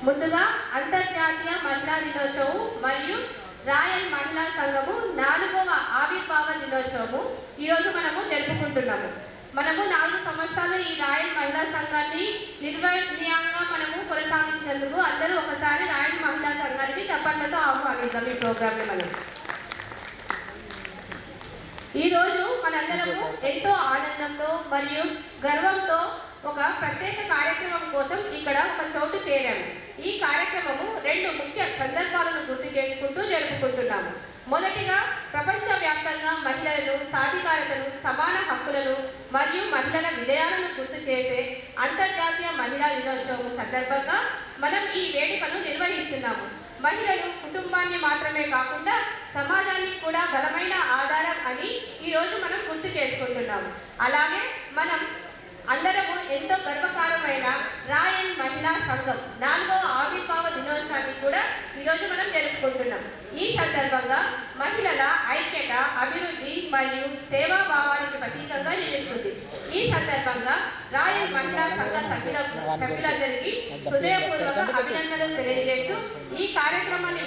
ముందుగా అంతర్జాతీయ మహిళా దినోత్సవం మరియు రాయల్ మహిళా సంఘము 4వ ఆవిర్భావ దినోత్సవము ఈరోజు మనము జరుపుకుంటున్నాము. మనము 4 సంవత్సరాలు ఈ రాయల్ మహిళా సంఘాన్ని నిర్వహణీయంగా మనము కొనసాగించేందుకు అందరూ ఒకసారి రాయల్ మహిళా సంఘానికి చప్పట్లతో ఆహ్వానిద్దాం. ఈ ప్రోగ్రామ్ని మనం ఈరోజు మనందరము ఎంతో ఆనందంతో మరియు గర్వంతో ఒక ప్రత్యేక కార్యక్రమం కోసం ఇక్కడ ఒక చోటు చేరాము. ఈ కార్యక్రమము 2 ముఖ్య సందర్భాలను గుర్తు చేసుకుంటూ జరుపుకుంటున్నాము. మొదటిగా ప్రపంచవ్యాప్తంగా మహిళలను సాధికారతను, సమాన హక్కులను మరియు మహిళల విజయాలను గుర్తు చేసే అంతర్జాతీయ మహిళా దినోత్సవం సందర్భంగా మనం ఈ వేడుకను నిర్వహిస్తున్నాము. మహిళలు కుటుంబాన్ని మాత్రమే కాకుండా సమాజానికి కూడా బలమైన ఆధారం అని ఈరోజు మనం గుర్తు చేసుకుంటున్నాము. అలాగే మనం అందరము ఎంతో గర్వకారమైన రాయల్ మహిళా సంఘం 4వ ఆవిర్భావ దినోత్సవాన్ని కూడా ఈరోజు మనం జరుపుకుంటున్నాం. ఈ సందర్భంగా మహిళల ఐక్యత, అభివృద్ధి మరియు సేవాభావానికి ప్రతీకంగా నిలుస్తుంది. ఈ సందర్భంగా రాయల్ మహిళా సంఘ సభ్యులందరికీ హృదయపూర్వక అభినందనలు తెలియజేస్తూ ఈ కార్యక్రమాన్ని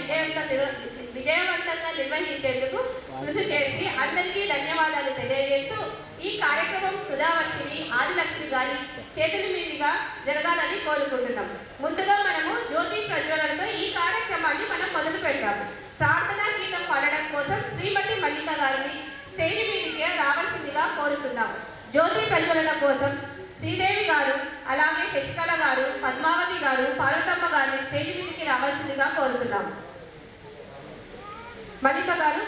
విజయవంతంగా నిర్వహించేందుకు కృషి చేసి అందరికీ ధన్యవాదాలు తెలియజేస్తూ ఈ కార్యక్రమం సుధావర్షిని ఆదిలక్ష్మి గారి చేతుల మీదుగా జరగాలని కోరుకుంటున్నాం. ముందుగా మనము జ్యోతి ప్రజ్వలనతో ఈ కార్యక్రమాన్ని మనం మొదలు పెడతాము. ప్రార్థనా గీతం పాడడం కోసం శ్రీమతి మల్లిక గారిని స్టేజ్ మీదికి రావాల్సిందిగా కోరుతున్నాము. జ్యోతి ప్రజ్వలన కోసం శ్రీదేవి గారు, అలాగే శశికళ గారు, పద్మావతి గారు, పార్వతమ్మ గారిని స్టేజ్ మీదికి రావాల్సిందిగా కోరుతున్నాము. మల్లిక గారు.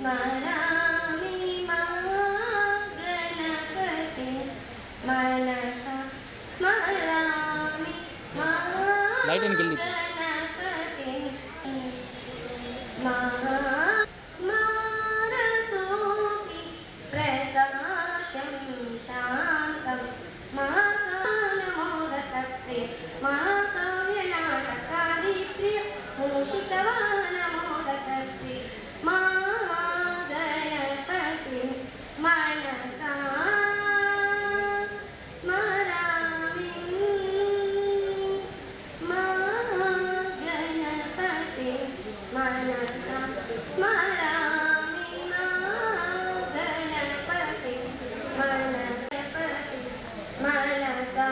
స్మరామి మా గణపతి మనసా స్మరామి మా గణపతి మారతోటి ప్రకాశం శాంతం మా కానమోదతత్తే మా కావ్యనాటకాదిత్ర్య మూషికవానమోదతత్తే మా గణపతి మనసా స్మరామి మా గణపతి మనసా స్మరామి మా గణపతి మనసా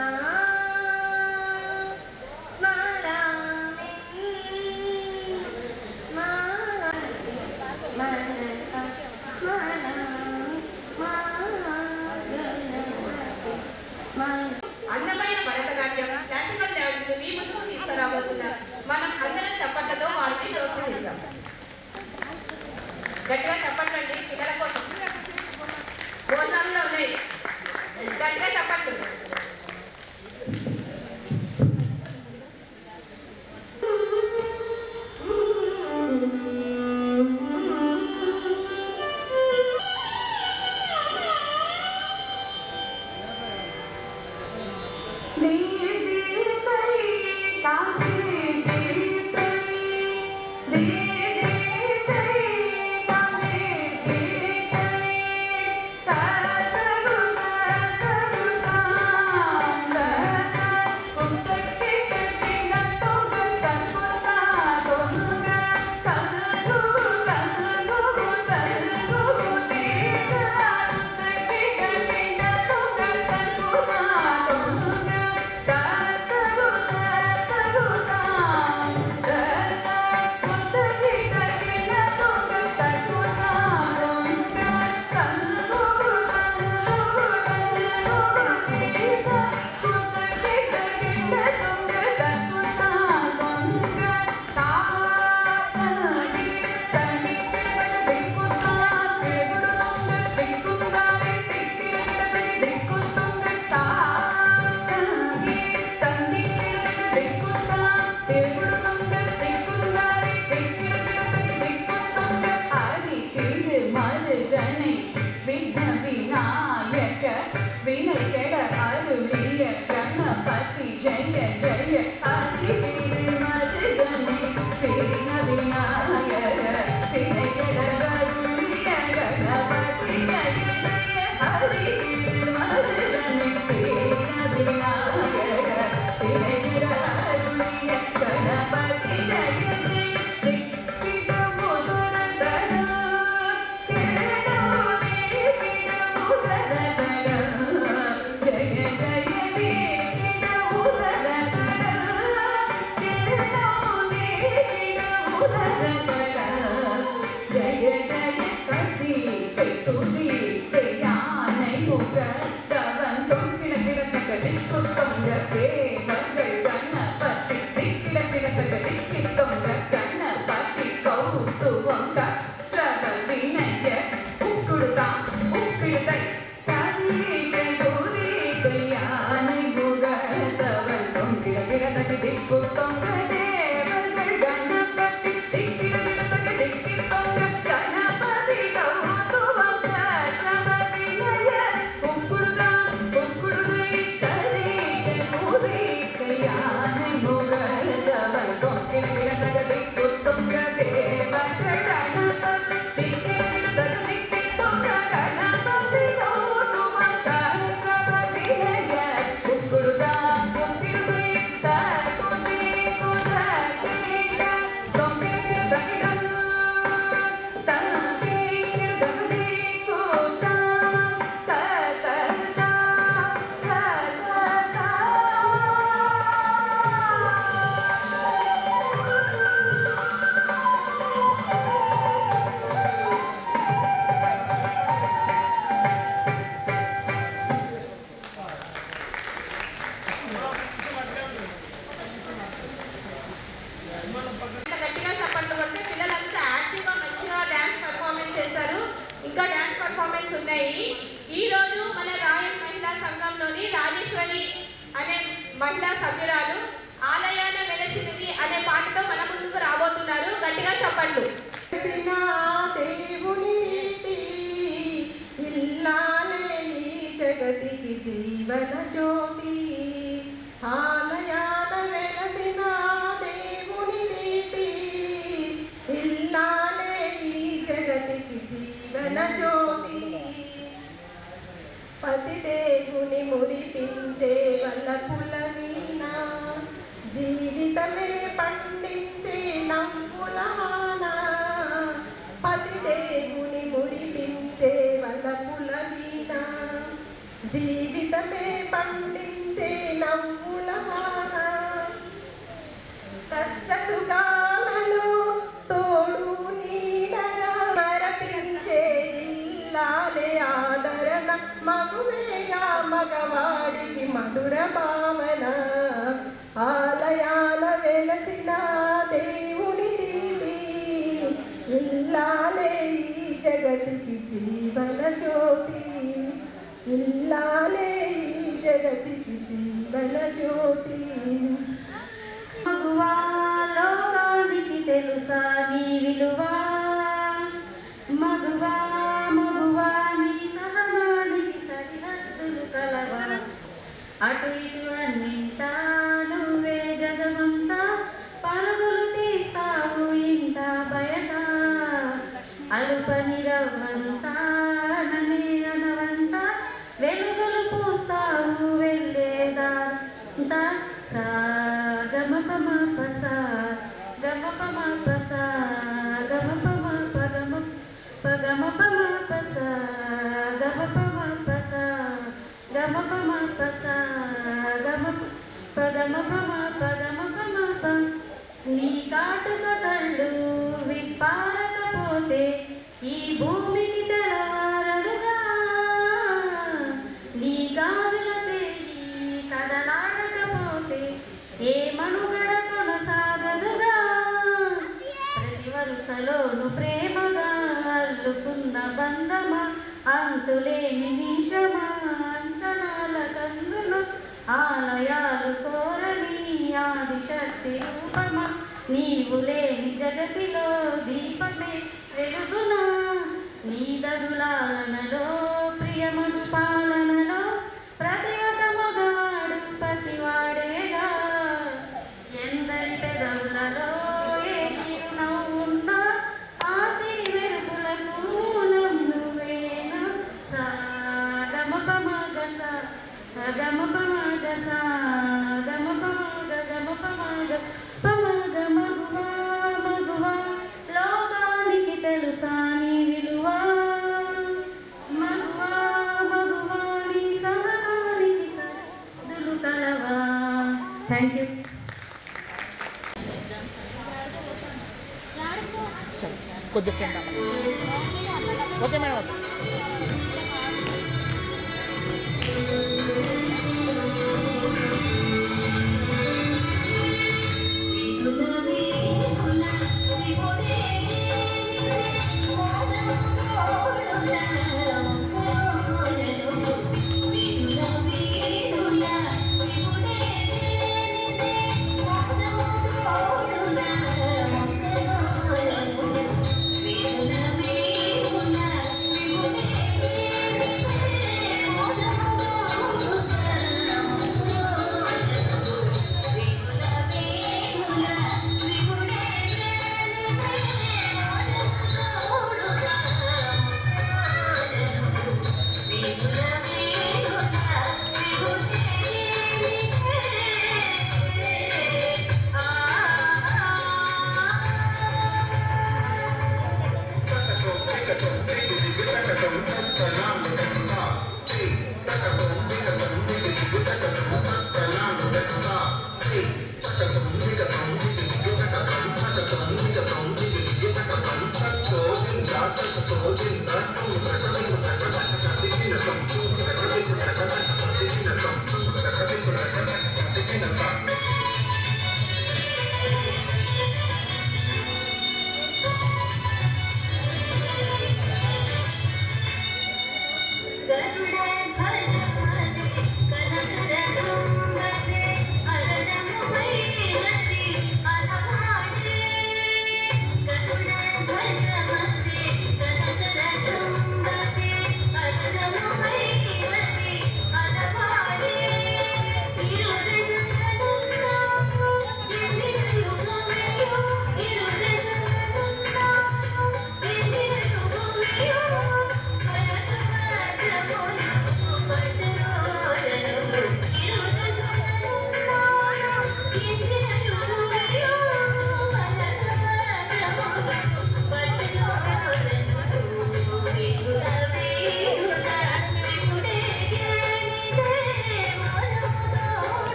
అందమైన భరతనాట్యం, క్లాసికల్ డాన్స్ మీ ముందుకు తీసుకురాబోతున్నారు. మనం అందరం చప్పట్లతో వారిని ప్రోత్సహిస్తాం. గట్టిగా చప్పట్లండి పిల్లల కోసం. భోజనాల్లో ఉన్నాయి, గట్టిగా చప్పట్లు. Hare குதித்து யானை முகத்தவன் தொங்கிட கிடக்க திக்கு தொங்க தேவர்கள் கணபதி திக்கிட கிடக்க திக்கி தொங்க கணபதி கௌத்துவம் கற்றவர் வினய உக்குடுதான் உக்கிடுதை கதிகை குதித்து யானை முகத்தவன் தொங்கிட கிடக்க திக்கு தொங்க தேவர்கள் கணபதி திக்கிட கிடக்க திக்கி தொங்க கணபதி கௌத்துவம் கற்றவர் வினய உக்குடுதான் உக்குடுதை கதிகை குதித்து யானை முகத்தவன் தொங்கிட கிடக்க திக்கு தொங்க தேவர்கள் கணபதி திக்கிட கிடக்க திக்கி தொங்க கணபதி கௌத்துவம் கற்றவர் வினய உக்குடுதான் உக்கிடுதை தகுதி குதகிட தொங்கிட கிடக்கிடம் தந்தி கிடகதி கூட்டா தததா தததா ఇంత గట్టిగా చప్పట్లు కొడితే పిల్లలంతా యాక్టివ్గా మంచిగా డ్యాన్స్ పర్ఫార్మెన్స్ చేస్తారు. ఇంకా డ్యాన్స్ పర్ఫార్మెన్స్ ఉన్నాయి. ఈ రోజు మన రాయల్ మహిళా సంఘంలోని రాజేశ్వరి అనే మహిళా సభ్యురాలు ఆలయాన వెలసినది అనే పాటతో మన ముందుకు రాబోతున్నారు. గట్టిగా చప్పట్లు. వెలసిన దేవుని రీతి ఇల్లాలే ఈ జగతికి జీవన జ్యోతి ఆలయాన వెలసిన దేవుని రీతి ఇల్లాలే ఈ జగతికి జీవన జ్యోతి పతి దేవుని మురిపించే వల్లపుల వీణ జీవితమే పండించే నవ్వుల వాన పతి దేవుని మురిపించే వల్లపుల వీణ జీవితమే పండించే నవ్వుల వాన కష్ట సుఖాలలో తోడు నీడగా మరపించే ఇల్లాలే ఆదరణ మగువేగా మగవాడికి మధుర భావన ఆలయాల వెలసిన దేవుని రీతి ఇల్లాలే ఈ జగతికి జీవన జ్యోతి ఇల్లాలే ఈ జగతికి జీవన జ్యోతి మగువా లోకానికి తెలుసా నీ విలువా మగువా మగువా నీ సహనానికి సరిహద్దులు కలవా అటు ఇటు అన్నింటా నువ్వే జగమంతా పరుగులు తీస్తావు ఇంట బయట అలుపని రవ్వంతా ననే అనవంట వెలుగులు పూస్తావు వెళ్ళేదా సా గమ పమ పస గమ పమ పస గమ పమ పగమ పగమ పమ పస గమ పమ పస గమ పమ పస గమ పగమ పమ పగమ పమ ప నీ కాటుక కళ్ళు విప్పారకపోతే ఈ భూమికి తెలవారదుగా నీ గాజుల చేయి కదలాడకపోతే ఏ మనుగడ కొనసాగదుగా ప్రతి వరుసలోను ప్రేమగా అల్లుకున్న బంధమా అంతులేని నిశ్రమ అంచనాల కందున ఆలయాలు కోరని ఆదిశక్తి రూపమా నీవు లేని జగతిలో దీపమే వెలుగునా నీ దగులాలనలో ప్రియమను పాలనలో ప్రతి ఒక్క మగవాడు పసివాడేగా ఎందరి పెదవులలో ఏ చిరునవ్వున్నా ఆ సిరి మెరుపులకు మూలం నువ్వేనా సా గమ పమగ సా గమ పమగ సా గమ పమగ గమ పమగ పమగ మగువా మగువా లోకానికి తెలుసా నీ విలువా మగువా మగువా నీ సహనానికి సరిహద్దులు కలవా. Thank you. కొద్దిగా ఓకే మేడం.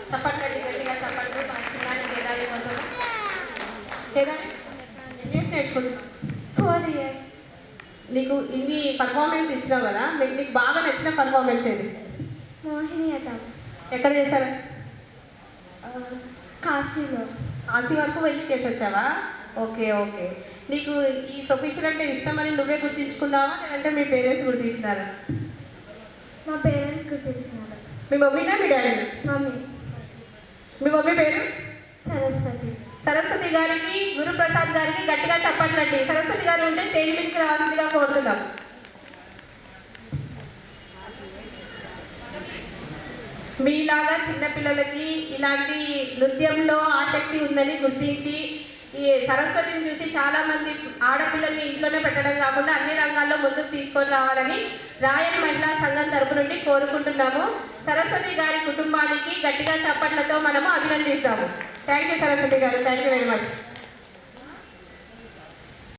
చప్పట్లు గట్టిగా చప్పట్లు మన చిన్నారి కేదారి కోసం. కేదారి ఎన్ని ఇయర్స్ నేర్చుకుంటున్నావు? 4 years. నీకు ఇన్ని పర్ఫార్మెన్స్ ఇచ్చినావు కదా, నీకు బాగా నచ్చిన పర్ఫార్మెన్స్ ఏది? మోహినియటం. ఎక్కడ చేశారు? కాశీలో. కాశీ వరకు వెళ్ళి చేసొచ్చావా? Okay okay. నీకు ఈ ప్రొఫెషన్ అంటే ఇష్టమని నువ్వే గుర్తించుకున్నావా లేదంటే మీ పేరెంట్స్ గుర్తించినారా? మా పేరెంట్స్ గుర్తించినారు. మీ మమ్మీనా మీ డాడీ? మమ్మీ. మీ మమ్మీ పేరు? సరస్వతి. సరస్వతి గారికి, గురుప్రసాద్ గారికి గట్టిగా చప్పట్లండి. సరస్వతి గారు ఉంటే స్టేజ్ మీదకి రావాల్సిందిగా కోరుతున్నాం. మీలాగా చిన్నపిల్లలకి ఇలాంటి నృత్యంలో ఆసక్తి ఉందని గుర్తించి ఈ సరస్వతిని చూసి చాలామంది ఆడపిల్లల్ని ఇంట్లోనే పెట్టడం కాకుండా అన్ని రంగాల్లో ముందుకు తీసుకొని రావాలని రాయని మహిళా సంఘం తరపు నుండి కోరుకుంటున్నాము. సరస్వతి గారి కుటుంబానికి గట్టిగా చప్పట్లతో మనము అభినందిస్తాము. థ్యాంక్ యూ సరస్వతి గారు, థ్యాంక్ యూ వెరీ మచ్.